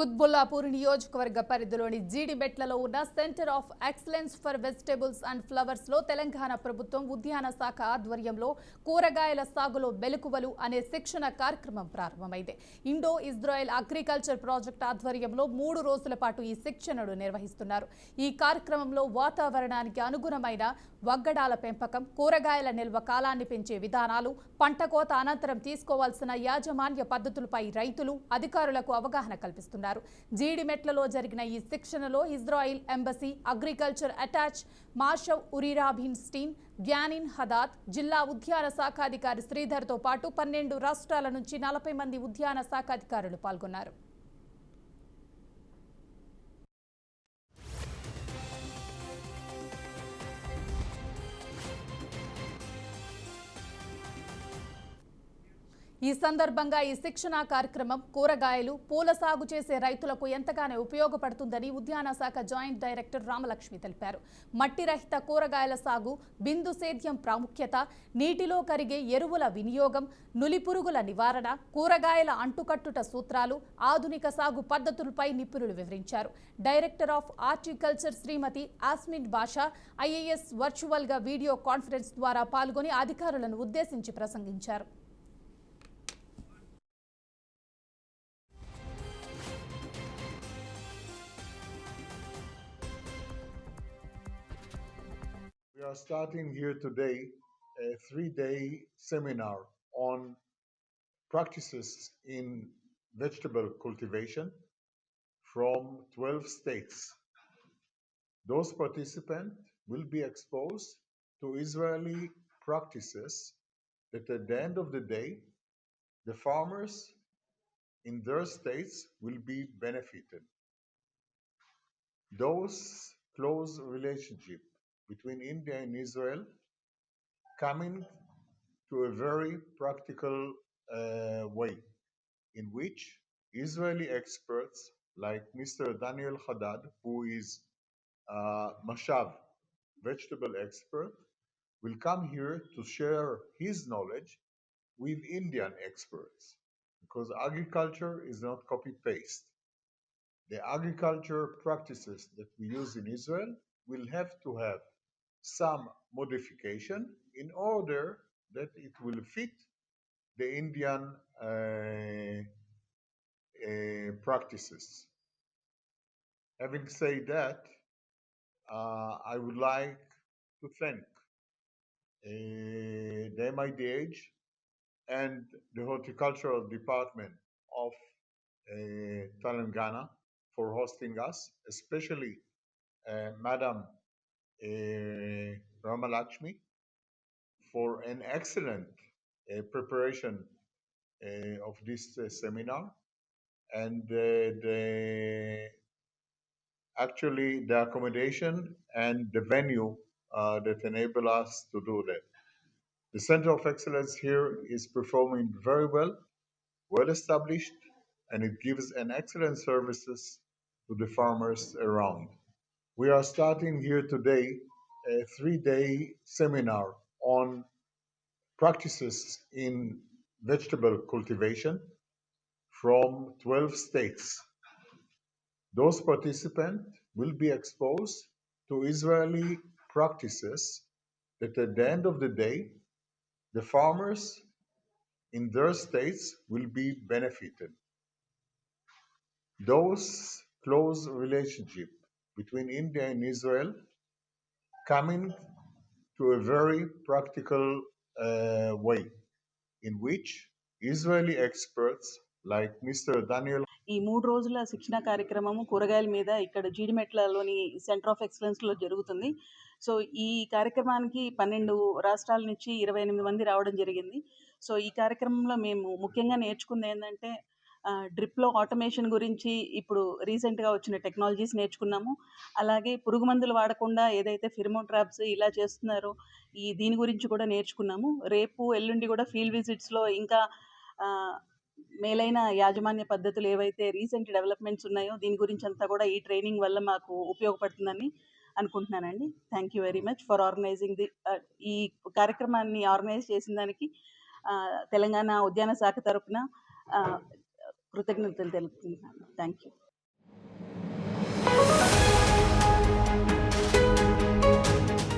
కుత్బుల్లాపూర్ నియోజకవర్గ పరిధిలోని జీడిమెట్లలో ఉన్న centre of excellence for vegetables and flowers లో తెలంగాణ ప్రభుత్వం ఉద్యాన శాఖ ఆధ్వర్యంలో కూరగాయల సాగులో మెలకువలు అనే శిక్షణ కార్యక్రమం ప్రారంభమైంది. ఇండో ఇజ్రాయెల్ అగ్రికల్చర్ ప్రాజెక్ట్ ఆధ్వర్యంలో 3 రోజుల పాటు ఈ శిక్షణను నిర్వహిస్తున్నారు. ఈ కార్యక్రమంలో వాతావరణానికి అనుగుణమైన వగ్గడాల పెంపకం, కూరగాయల నిల్వ కాలాన్ని పెంచే విధానాలు, పంట కోత అనంతరం తీసుకోవాల్సిన యాజమాన్య పద్ధతులపై రైతులు, అధికారులకు అవగాహన కల్పిస్తున్నారు. జీడిమెట్లలో జరిగిన ఈ శిక్షణలో ఇజ్రాయిల్ ఎంబసీ, అగ్రికల్చర్ అటాచ్ మార్షవ్ ఉరిరాబిన్ స్టీన్, గ్యానిన్ హదాత్, జిల్లా ఉద్యాన శాఖాధికారి శ్రీధర్తో పాటు 12 రాష్ట్రాల నుంచి 40 మంది ఉద్యాన శాఖాధికారులు పాల్గొన్నారు. ఈ సందర్భంగా ఈ శిక్షణా కార్యక్రమం కూరగాయలు, పూల సాగు చేసే రైతులకు ఎంతగానో ఉపయోగపడుతుందని ఉద్యాన శాఖ జాయింట్ డైరెక్టర్ రామలక్ష్మి తెలిపారు. మట్టి రహిత కూరగాయల సాగు, బిందు సేద్యం ప్రాముఖ్యత, నీటిలో కరిగే ఎరువుల వినియోగం, నులిపురుగుల నివారణ, కూరగాయల అంటుకట్టుట సూత్రాలు, ఆధునిక సాగు పద్ధతులపై నిపుణులు వివరించారు. Director of horticulture Shrimati Asmin Basha IAS virtual గా వీడియో కాన్ఫరెన్స్ ద్వారా పాల్గొని అధికారులను ఉద్దేశించి ప్రసంగించారు. We are starting here today a 3-day seminar on practices in vegetable cultivation from 12 states. Those participants will be exposed to Israeli practices that at the end of the day, the farmers in their states will be benefited. Those close relationship between India and Israel coming to a very practical way in which Israeli experts like Mr. Daniel Haddad, who is Mashav vegetable expert, will come here to share his knowledge with Indian experts, because agriculture is not copy-paste. The agriculture practices that we use in Israel will have to have some modification in order that it will fit the Indian practices. Having said that, I would like to thank the MIDH and the Horticultural Department of Telangana for hosting us, especially Madam Ramalakshmi for an excellent preparation of this seminar, and actually the accommodation and the venue that enable us to do that. The Center of Excellence here is performing very well, well established, and it gives an excellent services to the farmers around. We are starting here today a 3-day seminar on practices in vegetable cultivation from 12 states. Those participants will be exposed to Israeli practices that at the end of the day, the farmers in their states will be benefited. Those close relationship between India and Israel coming to a very practical way in which Israeli experts like Mr. Daniel ఈ 3 రోజుల శిక్షణ కార్యక్రమము కూరగాయల మీద ఇక్కడ జీడిమెట్లలోని centre of ఎక్సలెన్స్లో జరుగుతుంది. So ఈ కార్యక్రమానికి 12 రాష్ట్రాల నుంచి 28 మంది రావడం జరిగింది. సో ఈ కార్యక్రమంలో మేము ముఖ్యంగా నేర్చుకుంది ఏంటంటే డ్రిప్లో ఆటోమేషన్ గురించి ఇప్పుడు రీసెంట్గా వచ్చిన టెక్నాలజీస్ నేర్చుకున్నాము. అలాగే పురుగు మందులు వాడకుండా ఏదైతే ఫిరమోన్ ట్రాప్స్ ఇలా చేస్తున్నారో దీని గురించి కూడా నేర్చుకున్నాము. రేపు ఎల్లుండి కూడా ఫీల్డ్ విజిట్స్లో ఇంకా మేలైన యాజమాన్య పద్ధతులు ఏవైతే రీసెంట్ డెవలప్మెంట్స్ ఉన్నాయో దీని గురించి అంతా కూడా ఈ ట్రైనింగ్ వల్ల మాకు ఉపయోగపడుతుందని అనుకుంటున్నానండి. Thank you very much for organising ఈ కార్యక్రమాన్ని ఆర్గనైజ్ చేసిన దానికి తెలంగాణ ఉద్యాన శాఖ తరపున కృతజ్ఞతలు తెలుపుతున్నాను. Thank you.